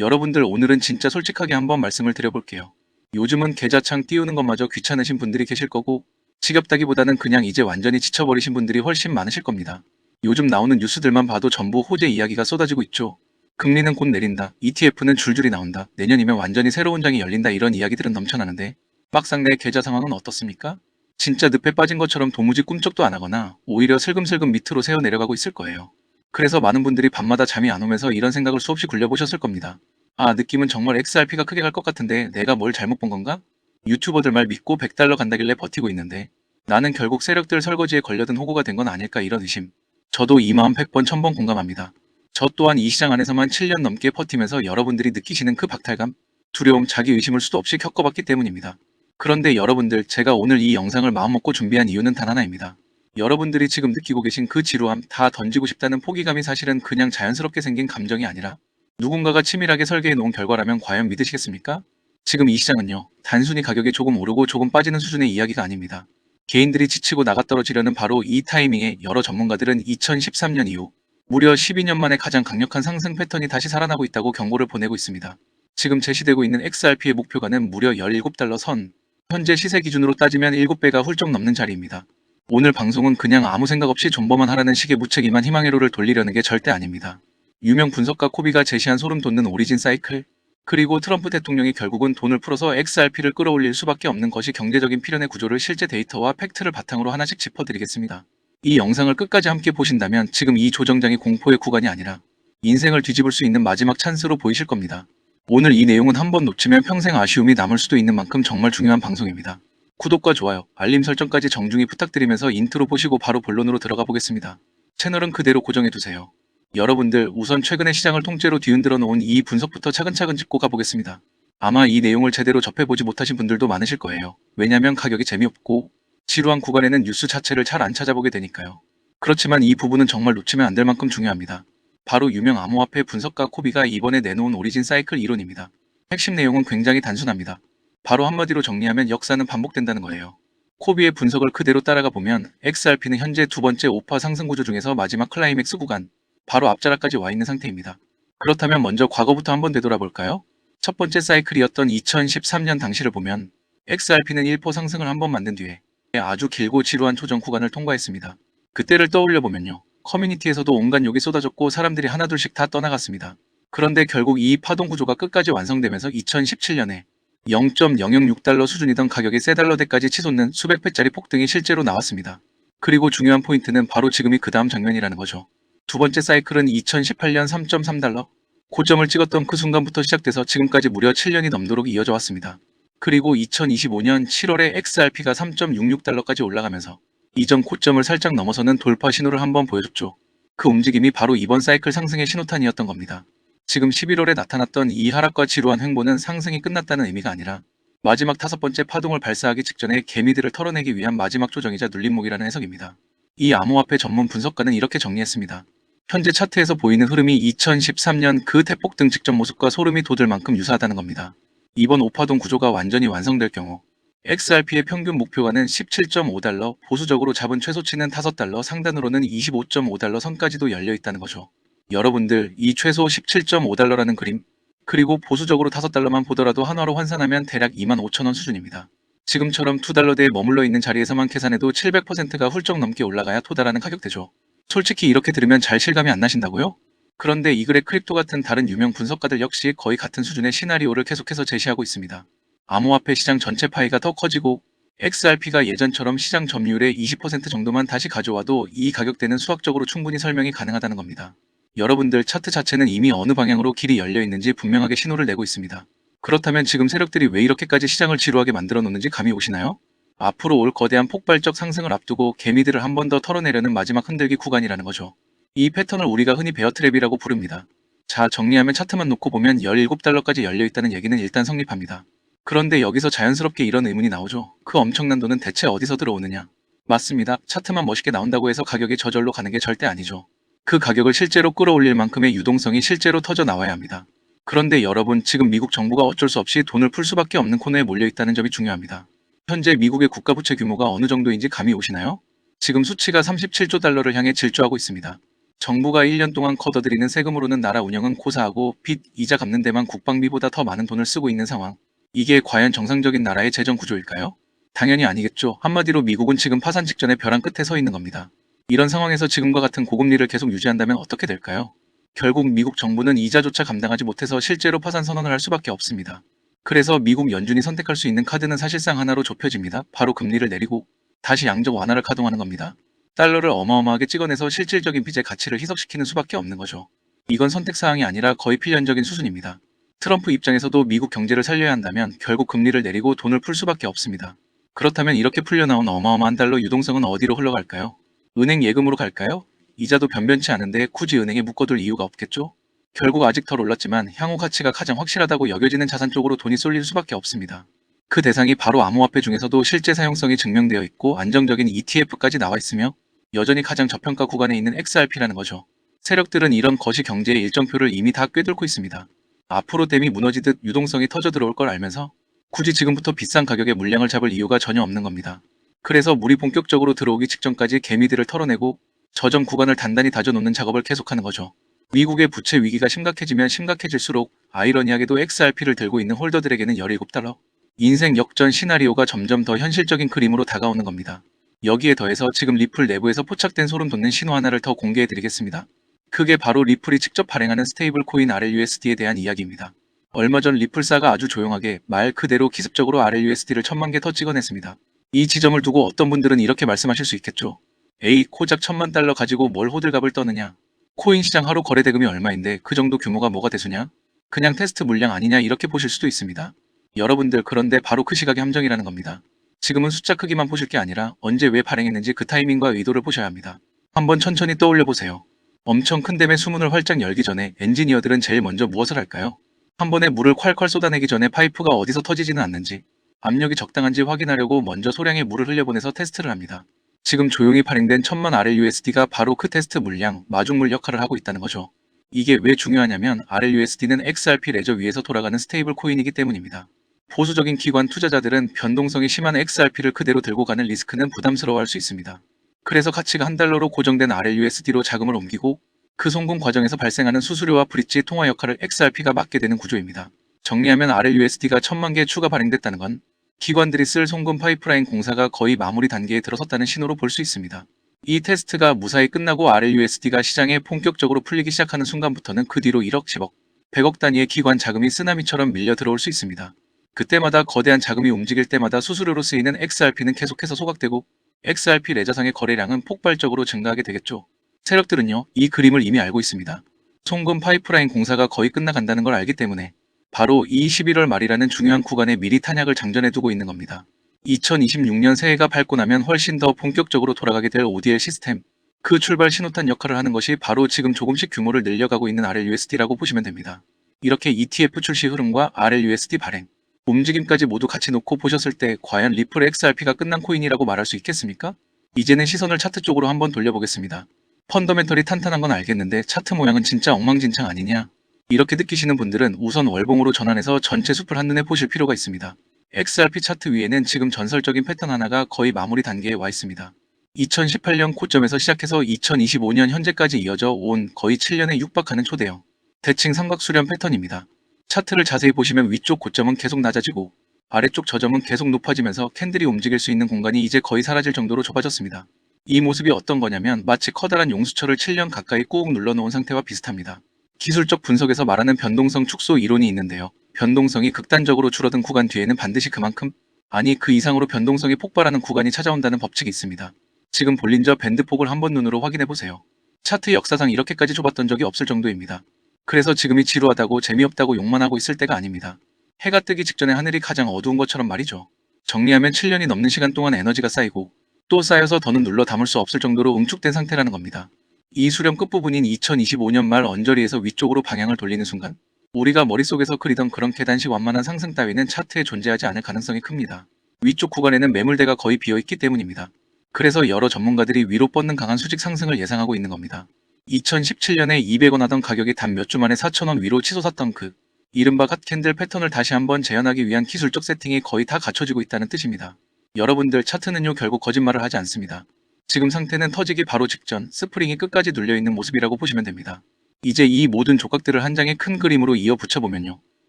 여러분들 오늘은 진짜 솔직하게 한번 말씀을 드려볼게요. 요즘은 계좌창 띄우는 것마저 귀찮으신 분들이 계실 거고 지겹다기보다는 그냥 이제 완전히 지쳐버리신 분들이 훨씬 많으실 겁니다. 요즘 나오는 뉴스들만 봐도 전부 호재 이야기가 쏟아지고 있죠. 금리는 곧 내린다. ETF는 줄줄이 나온다. 내년이면 완전히 새로운 장이 열린다. 이런 이야기들은 넘쳐나는데 막상 내 계좌 상황은 어떻습니까? 진짜 늪에 빠진 것처럼 도무지 꿈쩍도 안 하거나 오히려 슬금슬금 밑으로 새어 내려가고 있을 거예요. 그래서 많은 분들이 밤마다 잠이 안 오면서 이런 생각을 수없이 굴려보셨을 겁니다. 아, 느낌은 정말 XRP가 크게 갈 것 같은데 내가 뭘 잘못 본 건가? 유튜버들 말 믿고 100달러 간다길래 버티고 있는데 나는 결국 세력들 설거지에 걸려든 호구가 된 건 아닐까 이런 의심. 저도 이 마음 100번 1000번 공감합니다. 저 또한 이 시장 안에서만 7년 넘게 버티면서 여러분들이 느끼시는 그 박탈감, 두려움, 자기의심을 수도 없이 겪어봤기 때문입니다. 그런데 여러분들, 제가 오늘 이 영상을 마음먹고 준비한 이유는 단 하나입니다. 여러분들이 지금 느끼고 계신 그 지루함, 다 던지고 싶다는 포기감이 사실은 그냥 자연스럽게 생긴 감정이 아니라 누군가가 치밀하게 설계해 놓은 결과라면 과연 믿으시겠습니까? 지금 이 시장은요, 단순히 가격이 조금 오르고 조금 빠지는 수준의 이야기가 아닙니다. 개인들이 지치고 나가떨어지려는 바로 이 타이밍에 여러 전문가들은 2013년 이후 무려 12년 만에 가장 강력한 상승 패턴이 다시 살아나고 있다고 경고를 보내고 있습니다. 지금 제시되고 있는 XRP의 목표가는 무려 17달러 선, 현재 시세 기준으로 따지면 7배가 훌쩍 넘는 자리입니다. 오늘 방송은 그냥 아무 생각 없이 존버만 하라는 식의 무책임한 희망회로를 돌리려는 게 절대 아닙니다. 유명 분석가 코비가 제시한 소름 돋는 오리진 사이클, 그리고 트럼프 대통령이 결국은 돈을 풀어서 XRP를 끌어올릴 수밖에 없는 것이 경제적인 필연의 구조를 실제 데이터와 팩트를 바탕으로 하나씩 짚어드리겠습니다. 이 영상을 끝까지 함께 보신다면 지금 이 조정장이 공포의 구간이 아니라 인생을 뒤집을 수 있는 마지막 찬스로 보이실 겁니다. 오늘 이 내용은 한번 놓치면 평생 아쉬움이 남을 수도 있는 만큼 정말 중요한 방송입니다. 구독과 좋아요, 알림 설정까지 정중히 부탁드리면서 인트로 보시고 바로 본론으로 들어가 보겠습니다. 채널은 그대로 고정해두세요. 여러분들, 우선 최근에 시장을 통째로 뒤흔들어 놓은 이 분석부터 차근차근 짚고 가보겠습니다. 아마 이 내용을 제대로 접해보지 못하신 분들도 많으실 거예요. 왜냐면 가격이 재미없고 지루한 구간에는 뉴스 자체를 잘 안 찾아보게 되니까요. 그렇지만 이 부분은 정말 놓치면 안 될 만큼 중요합니다. 바로 유명 암호화폐 분석가 코비가 이번에 내놓은 오리진 사이클 이론입니다. 핵심 내용은 굉장히 단순합니다. 바로 한마디로 정리하면 역사는 반복된다는 거예요. 코비의 분석을 그대로 따라가 보면 XRP는 현재 두 번째 오파 상승 구조 중에서 마지막 클라이맥스 구간, 바로 앞자락까지 와 있는 상태입니다. 그렇다면 먼저 과거부터 한번 되돌아볼까요? 첫 번째 사이클이었던 2013년 당시를 보면 XRP는 1% 상승을 한번 만든 뒤에 아주 길고 지루한 조정 구간을 통과했습니다. 그때를 떠올려보면요, 커뮤니티에서도 온갖 욕이 쏟아졌고 사람들이 하나둘씩 다 떠나갔습니다. 그런데 결국 이 파동 구조가 끝까지 완성되면서 2017년에 0.006달러 수준이던 가격이 세 달러대까지 치솟는 수백 배짜리 폭등이 실제로 나왔습니다. 그리고 중요한 포인트는 바로 지금이 그 다음 장면이라는 거죠. 두 번째 사이클은 2018년 3.3달러, 고점을 찍었던 그 순간부터 시작돼서 지금까지 무려 7년이 넘도록 이어져 왔습니다. 그리고 2025년 7월에 XRP가 3.66달러까지 올라가면서 이전 고점을 살짝 넘어서는 돌파 신호를 한번 보여줬죠. 그 움직임이 바로 이번 사이클 상승의 신호탄이었던 겁니다. 지금 11월에 나타났던 이 하락과 지루한 횡보는 상승이 끝났다는 의미가 아니라 마지막 다섯 번째 파동을 발사하기 직전에 개미들을 털어내기 위한 마지막 조정이자 눌림목이라는 해석입니다. 이 암호화폐 전문 분석가는 이렇게 정리했습니다. 현재 차트에서 보이는 흐름이 2013년 그 대폭등 직전 모습과 소름이 돋을 만큼 유사하다는 겁니다. 이번 오파동 구조가 완전히 완성될 경우 XRP의 평균 목표가는 17.5달러, 보수적으로 잡은 최소치는 5달러, 상단으로는 25.5달러 선까지도 열려 있다는 거죠. 여러분들, 이 최소 17.5달러라는 그림, 그리고 보수적으로 5달러만 보더라도 한화로 환산하면 대략 25,000원 수준입니다. 지금처럼 2달러대에 머물러 있는 자리에서만 계산해도 700%가 훌쩍 넘게 올라가야 토달하는 가격대죠. 솔직히 이렇게 들으면 잘 실감이 안 나신다고요? 그런데 이 글의 크립토 같은 다른 유명 분석가들 역시 거의 같은 수준의 시나리오를 계속해서 제시하고 있습니다. 암호화폐 시장 전체 파이가 더 커지고 XRP가 예전처럼 시장 점유율의 20% 정도만 다시 가져와도 이 가격대는 수학적으로 충분히 설명이 가능하다는 겁니다. 여러분들, 차트 자체는 이미 어느 방향으로 길이 열려 있는지 분명하게 신호를 내고 있습니다. 그렇다면 지금 세력들이 왜 이렇게까지 시장을 지루하게 만들어 놓는지 감이 오시나요? 앞으로 올 거대한 폭발적 상승을 앞두고 개미들을 한 번 더 털어내려는 마지막 흔들기 구간이라는 거죠. 이 패턴을 우리가 흔히 베어트랩이라고 부릅니다. 자, 정리하면 차트만 놓고 보면 17달러까지 열려 있다는 얘기는 일단 성립합니다. 그런데 여기서 자연스럽게 이런 의문이 나오죠. 그 엄청난 돈은 대체 어디서 들어오느냐? 맞습니다. 차트만 멋있게 나온다고 해서 가격이 저절로 가는 게 절대 아니죠. 그 가격을 실제로 끌어올릴 만큼의 유동성이 실제로 터져 나와야 합니다. 그런데 여러분, 지금 미국 정부가 어쩔 수 없이 돈을 풀 수밖에 없는 코너에 몰려 있다는 점이 중요합니다. 현재 미국의 국가부채 규모가 어느 정도인지 감이 오시나요? 지금 수치가 37조 달러를 향해 질주하고 있습니다. 정부가 1년 동안 걷어들이는 세금으로는 나라 운영은 고사하고 빚, 이자 갚는 데만 국방비보다 더 많은 돈을 쓰고 있는 상황. 이게 과연 정상적인 나라의 재정 구조일까요? 당연히 아니겠죠. 한마디로 미국은 지금 파산 직전의 벼랑 끝에 서 있는 겁니다. 이런 상황에서 지금과 같은 고금리를 계속 유지한다면 어떻게 될까요? 결국 미국 정부는 이자조차 감당하지 못해서 실제로 파산 선언을 할 수밖에 없습니다. 그래서 미국 연준이 선택할 수 있는 카드는 사실상 하나로 좁혀집니다. 바로 금리를 내리고 다시 양적 완화를 가동하는 겁니다. 달러를 어마어마하게 찍어내서 실질적인 빚의 가치를 희석시키는 수밖에 없는 거죠. 이건 선택사항이 아니라 거의 필연적인 수순입니다. 트럼프 입장에서도 미국 경제를 살려야 한다면 결국 금리를 내리고 돈을 풀 수밖에 없습니다. 그렇다면 이렇게 풀려나온 어마어마한 달러 유동성은 어디로 흘러갈까요? 은행 예금으로 갈까요? 이자도 변변치 않은데 굳이 은행에 묶어둘 이유가 없겠죠? 결국 아직 덜 올랐지만 향후 가치가 가장 확실하다고 여겨지는 자산 쪽으로 돈이 쏠릴 수밖에 없습니다. 그 대상이 바로 암호화폐 중에서도 실제 사용성이 증명되어 있고 안정적인 ETF까지 나와 있으며 여전히 가장 저평가 구간에 있는 XRP라는 거죠. 세력들은 이런 거시 경제의 일정표를 이미 다 꿰뚫고 있습니다. 앞으로 댐이 무너지듯 유동성이 터져 들어올 걸 알면서 굳이 지금부터 비싼 가격에 물량을 잡을 이유가 전혀 없는 겁니다. 그래서 물이 본격적으로 들어오기 직전까지 개미들을 털어내고 저점 구간을 단단히 다져놓는 작업을 계속하는 거죠. 미국의 부채 위기가 심각해지면 심각해질수록 아이러니하게도 XRP를 들고 있는 홀더들에게는 17달러. 인생 역전 시나리오가 점점 더 현실적인 그림으로 다가오는 겁니다. 여기에 더해서 지금 리플 내부에서 포착된 소름 돋는 신호 하나를 더 공개해드리겠습니다. 그게 바로 리플이 직접 발행하는 스테이블 코인 RLUSD에 대한 이야기입니다. 얼마 전 리플사가 아주 조용하게 말 그대로 기습적으로 RLUSD를 1000만 개 더 찍어냈습니다. 이 지점을 두고 어떤 분들은 이렇게 말씀하실 수 있겠죠. 에이, 고작 1000만 달러 가지고 뭘 호들갑을 떠느냐. 코인 시장 하루 거래 대금이 얼마인데 그 정도 규모가 뭐가 대수냐? 그냥 테스트 물량 아니냐 이렇게 보실 수도 있습니다. 여러분들 그런데 바로 그 시각이 함정이라는 겁니다. 지금은 숫자 크기만 보실 게 아니라 언제 왜 발행했는지 그 타이밍과 의도를 보셔야 합니다. 한번 천천히 떠올려 보세요. 엄청 큰 댐의 수문을 활짝 열기 전에 엔지니어들은 제일 먼저 무엇을 할까요? 한 번에 물을 콸콸 쏟아내기 전에 파이프가 어디서 터지지는 않는지, 압력이 적당한지 확인하려고 먼저 소량의 물을 흘려보내서 테스트를 합니다. 지금 조용히 발행된 1000만 RLUSD가 바로 그 테스트 물량, 마중물 역할을 하고 있다는 거죠. 이게 왜 중요하냐면 RLUSD는 XRP 레저 위에서 돌아가는 스테이블 코인이기 때문입니다. 보수적인 기관 투자자들은 변동성이 심한 XRP를 그대로 들고 가는 리스크는 부담스러워할 수 있습니다. 그래서 가치가 한 달러로 고정된 RLUSD로 자금을 옮기고 그 송금 과정에서 발생하는 수수료와 브릿지 통화 역할을 XRP가 맡게 되는 구조입니다. 정리하면 RLUSD가 1000만 개 추가 발행됐다는 건 기관들이 쓸 송금 파이프라인 공사가 거의 마무리 단계에 들어섰다는 신호로 볼 수 있습니다. 이 테스트가 무사히 끝나고 RLUSD가 시장에 본격적으로 풀리기 시작하는 순간부터는 그 뒤로 1억, 10억, 100억 단위의 기관 자금이 쓰나미처럼 밀려 들어올 수 있습니다. 그때마다 거대한 자금이 움직일 때마다 수수료로 쓰이는 XRP는 계속해서 소각되고 XRP 레저상의 거래량은 폭발적으로 증가하게 되겠죠. 세력들은요, 이 그림을 이미 알고 있습니다. 송금 파이프라인 공사가 거의 끝나간다는 걸 알기 때문에 바로 이 11월 말이라는 중요한 구간에 미리 탄약을 장전해 두고 있는 겁니다. 2026년 새해가 밝고 나면 훨씬 더 본격적으로 돌아가게 될 ODL 시스템, 그 출발 신호탄 역할을 하는 것이 바로 지금 조금씩 규모를 늘려가고 있는 RLUSD라고 보시면 됩니다. 이렇게 ETF 출시 흐름과 RLUSD 발행, 움직임까지 모두 같이 놓고 보셨을 때 과연 리플 XRP가 끝난 코인이라고 말할 수 있겠습니까? 이제는 시선을 차트 쪽으로 한번 돌려보겠습니다. 펀더멘털이 탄탄한 건 알겠는데 차트 모양은 진짜 엉망진창 아니냐? 이렇게 느끼시는 분들은 우선 월봉으로 전환해서 전체 숲을 한눈에 보실 필요가 있습니다. XRP 차트 위에는 지금 전설적인 패턴 하나가 거의 마무리 단계에 와 있습니다. 2018년 고점에서 시작해서 2025년 현재까지 이어져 온 거의 7년에 육박하는 초대형 대칭 삼각수렴 패턴입니다. 차트를 자세히 보시면 위쪽 고점은 계속 낮아지고 아래쪽 저점은 계속 높아지면서 캔들이 움직일 수 있는 공간이 이제 거의 사라질 정도로 좁아졌습니다. 이 모습이 어떤 거냐면 마치 커다란 용수철을 7년 가까이 꾹 눌러놓은 상태와 비슷합니다. 기술적 분석에서 말하는 변동성 축소 이론이 있는데요. 변동성이 극단적으로 줄어든 구간 뒤에는 반드시 그만큼, 아니 그 이상으로 변동성이 폭발하는 구간이 찾아온다는 법칙이 있습니다. 지금 볼린저 밴드폭을 한번 눈으로 확인해보세요. 차트 역사상 이렇게까지 좁았던 적이 없을 정도입니다. 그래서 지금이 지루하다고 재미없다고 욕만 하고 있을 때가 아닙니다. 해가 뜨기 직전에 하늘이 가장 어두운 것처럼 말이죠. 정리하면 7년이 넘는 시간 동안 에너지가 쌓이고 또 쌓여서 더는 눌러 담을 수 없을 정도로 응축된 상태라는 겁니다. 이 수렴 끝부분인 2025년 말 언저리에서 위쪽으로 방향을 돌리는 순간 우리가 머릿속에서 그리던 그런 계단식 완만한 상승 따위는 차트에 존재하지 않을 가능성이 큽니다. 위쪽 구간에는 매물대가 거의 비어있기 때문입니다. 그래서 여러 전문가들이 위로 뻗는 강한 수직 상승을 예상하고 있는 겁니다. 2017년에 200원 하던 가격이 단 몇 주 만에 4,000원 위로 치솟았던 그 이른바 갓캔들 패턴을 다시 한번 재현하기 위한 기술적 세팅이 거의 다 갖춰지고 있다는 뜻입니다. 여러분들 차트는요 결국 거짓말을 하지 않습니다. 지금 상태는 터지기 바로 직전 스프링이 끝까지 눌려있는 모습이라고 보시면 됩니다. 이제 이 모든 조각들을 한 장의 큰 그림으로 이어 붙여보면요.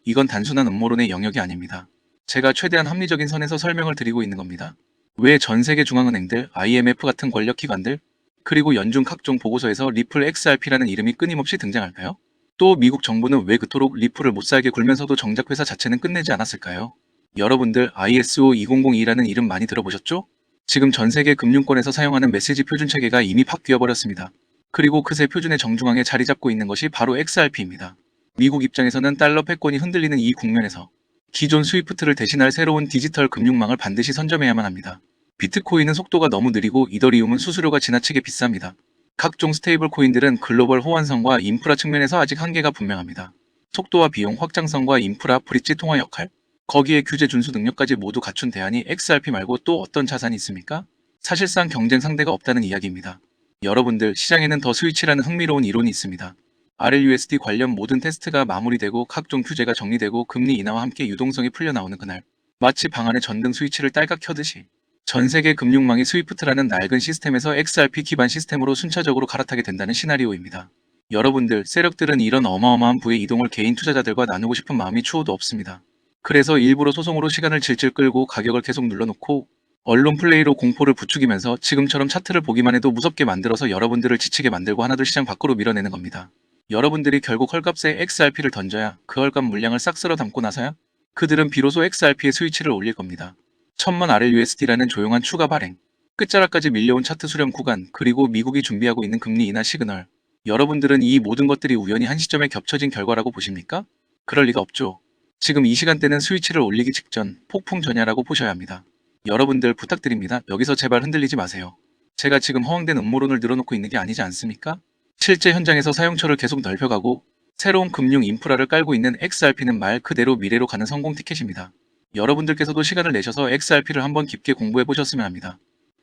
이건 단순한 음모론의 영역이 아닙니다. 제가 최대한 합리적인 선에서 설명을 드리고 있는 겁니다. 왜 전 세계 중앙은행들, IMF 같은 권력기관들, 그리고 연중 각종 보고서에서 리플 XRP라는 이름이 끊임없이 등장할까요? 또 미국 정부는 왜 그토록 리플을 못살게 굴면서도 정작 회사 자체는 끝내지 않았을까요? 여러분들 ISO 2002라는 이름 많이 들어보셨죠? 지금 전 세계 금융권에서 사용하는 메시지 표준 체계가 이미 바뀌어 버렸습니다. 그리고 그새 표준의 정중앙에 자리 잡고 있는 것이 바로 XRP입니다. 미국 입장에서는 달러 패권이 흔들리는 이 국면에서 기존 스위프트를 대신할 새로운 디지털 금융망을 반드시 선점해야만 합니다. 비트코인은 속도가 너무 느리고 이더리움은 수수료가 지나치게 비쌉니다. 각종 스테이블 코인들은 글로벌 호환성과 인프라 측면에서 아직 한계가 분명합니다. 속도와 비용 확장성과 인프라 브릿지 통화 역할, 거기에 규제 준수 능력까지 모두 갖춘 대안이 XRP 말고 또 어떤 자산이 있습니까? 사실상 경쟁 상대가 없다는 이야기입니다. 여러분들, 시장에는 더 스위치라는 흥미로운 이론이 있습니다. RLUSD 관련 모든 테스트가 마무리되고 각종 규제가 정리되고 금리 인하와 함께 유동성이 풀려나오는 그날, 마치 방 안에 전등 스위치를 딸깍 켜듯이 전 세계 금융망이 스위프트라는 낡은 시스템에서 XRP 기반 시스템으로 순차적으로 갈아타게 된다는 시나리오입니다. 여러분들, 세력들은 이런 어마어마한 부의 이동을 개인 투자자들과 나누고 싶은 마음이 추호도 없습니다. 그래서 일부러 소송으로 시간을 질질 끌고 가격을 계속 눌러놓고 언론 플레이로 공포를 부추기면서 지금처럼 차트를 보기만 해도 무섭게 만들어서 여러분들을 지치게 만들고 하나둘 시장 밖으로 밀어내는 겁니다. 여러분들이 결국 헐값에 XRP를 던져야 그 헐값 물량을 싹 쓸어 담고 나서야 그들은 비로소 XRP의 스위치를 올릴 겁니다. 천만 RLUSD라는 조용한 추가 발행, 끝자락까지 밀려온 차트 수렴 구간, 그리고 미국이 준비하고 있는 금리 인하 시그널. 여러분들은 이 모든 것들이 우연히 한 시점에 겹쳐진 결과라고 보십니까? 그럴 리가 없죠. 지금 이 시간대는 스위치를 올리기 직전 폭풍 전야라고 보셔야 합니다. 여러분들 부탁드립니다. 여기서 제발 흔들리지 마세요. 제가 지금 허황된 음모론을 늘어놓고 있는 게 아니지 않습니까? 실제 현장에서 사용처를 계속 넓혀가고 새로운 금융 인프라를 깔고 있는 XRP는 말 그대로 미래로 가는 성공 티켓입니다. 여러분들께서도 시간을 내셔서 XRP를 한번 깊게 공부해 보셨으면 합니다.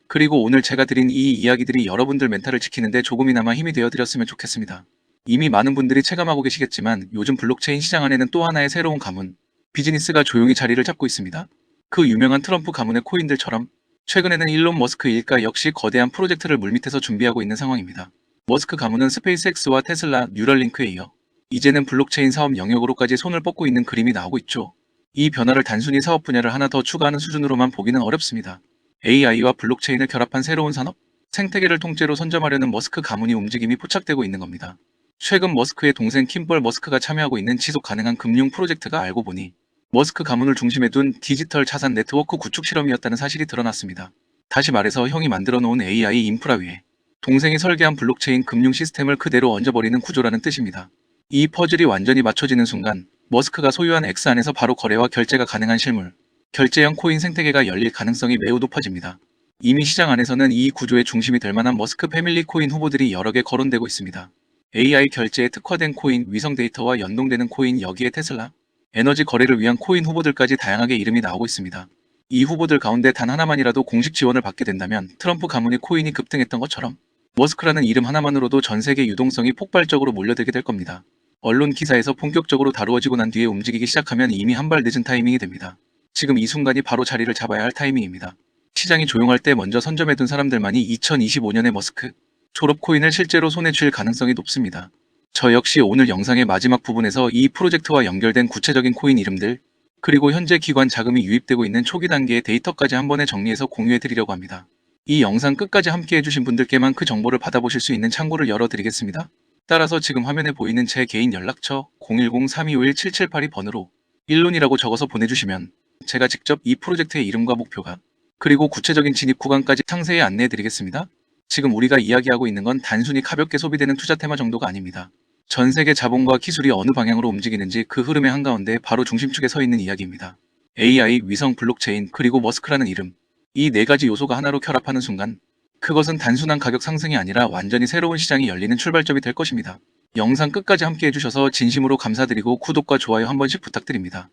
그리고 오늘 제가 드린 이 이야기들이 여러분들 멘탈을 지키는데 조금이나마 힘이 되어 드렸으면 좋겠습니다. 이미 많은 분들이 체감하고 계시겠지만 요즘 블록체인 시장 안에는 또 하나의 새로운 가문, 비즈니스가 조용히 자리를 잡고 있습니다. 그 유명한 트럼프 가문의 코인들처럼 최근에는 일론 머스크 일가 역시 거대한 프로젝트를 물밑에서 준비하고 있는 상황입니다. 머스크 가문은 스페이스X와 테슬라, 뉴럴링크에 이어 이제는 블록체인 사업 영역으로까지 손을 뻗고 있는 그림이 나오고 있죠. 이 변화를 단순히 사업 분야를 하나 더 추가하는 수준으로만 보기는 어렵습니다. AI와 블록체인을 결합한 새로운 산업, 생태계를 통째로 선점하려는 머스크 가문이 움직임이 포착되고 있는 겁니다. 최근 머스크의 동생 킴벌 머스크가 참여하고 있는 지속 가능한 금융 프로젝트가 알고 보니 머스크 가문을 중심에 둔 디지털 자산 네트워크 구축 실험이었다는 사실이 드러났습니다. 다시 말해서 형이 만들어 놓은 AI 인프라 위에 동생이 설계한 블록체인 금융 시스템을 그대로 얹어버리는 구조라는 뜻입니다. 이 퍼즐이 완전히 맞춰지는 순간 머스크가 소유한 X 안에서 바로 거래와 결제가 가능한 실물, 결제형 코인 생태계가 열릴 가능성이 매우 높아집니다. 이미 시장 안에서는 이 구조의 중심이 될 만한 머스크 패밀리 코인 후보들이 여러 개 거론되고 있습니다. AI 결제에 특화된 코인, 위성 데이터와 연동되는 코인, 여기에 테슬라, 에너지 거래를 위한 코인 후보들까지 다양하게 이름이 나오고 있습니다. 이 후보들 가운데 단 하나만이라도 공식 지원을 받게 된다면 트럼프 가문의 코인이 급등했던 것처럼 머스크라는 이름 하나만으로도 전 세계 유동성이 폭발적으로 몰려들게 될 겁니다. 언론 기사에서 본격적으로 다루어지고 난 뒤에 움직이기 시작하면 이미 한 발 늦은 타이밍이 됩니다. 지금 이 순간이 바로 자리를 잡아야 할 타이밍입니다. 시장이 조용할 때 먼저 선점해둔 사람들만이 2025년에 머스크 졸업 코인을 실제로 손에 쥘 가능성이 높습니다. 저 역시 오늘 영상의 마지막 부분에서 이 프로젝트와 연결된 구체적인 코인 이름들, 그리고 현재 기관 자금이 유입되고 있는 초기 단계의 데이터까지 한 번에 정리해서 공유해 드리려고 합니다. 이 영상 끝까지 함께 해주신 분들께만 그 정보를 받아보실 수 있는 창구를 열어드리겠습니다. 따라서 지금 화면에 보이는 제 개인 연락처 010-3251-7782번으로 일론이라고 적어서 보내주시면 제가 직접 이 프로젝트의 이름과 목표가 그리고 구체적인 진입 구간까지 상세히 안내해 드리겠습니다. 지금 우리가 이야기하고 있는 건 단순히 가볍게 소비되는 투자 테마 정도가 아닙니다. 전 세계 자본과 기술이 어느 방향으로 움직이는지 그 흐름의 한가운데 바로 중심축에 서 있는 이야기입니다. AI, 위성, 블록체인, 그리고 머스크라는 이름, 이 네 가지 요소가 하나로 결합하는 순간 그것은 단순한 가격 상승이 아니라 완전히 새로운 시장이 열리는 출발점이 될 것입니다. 영상 끝까지 함께 해주셔서 진심으로 감사드리고 구독과 좋아요 한 번씩 부탁드립니다.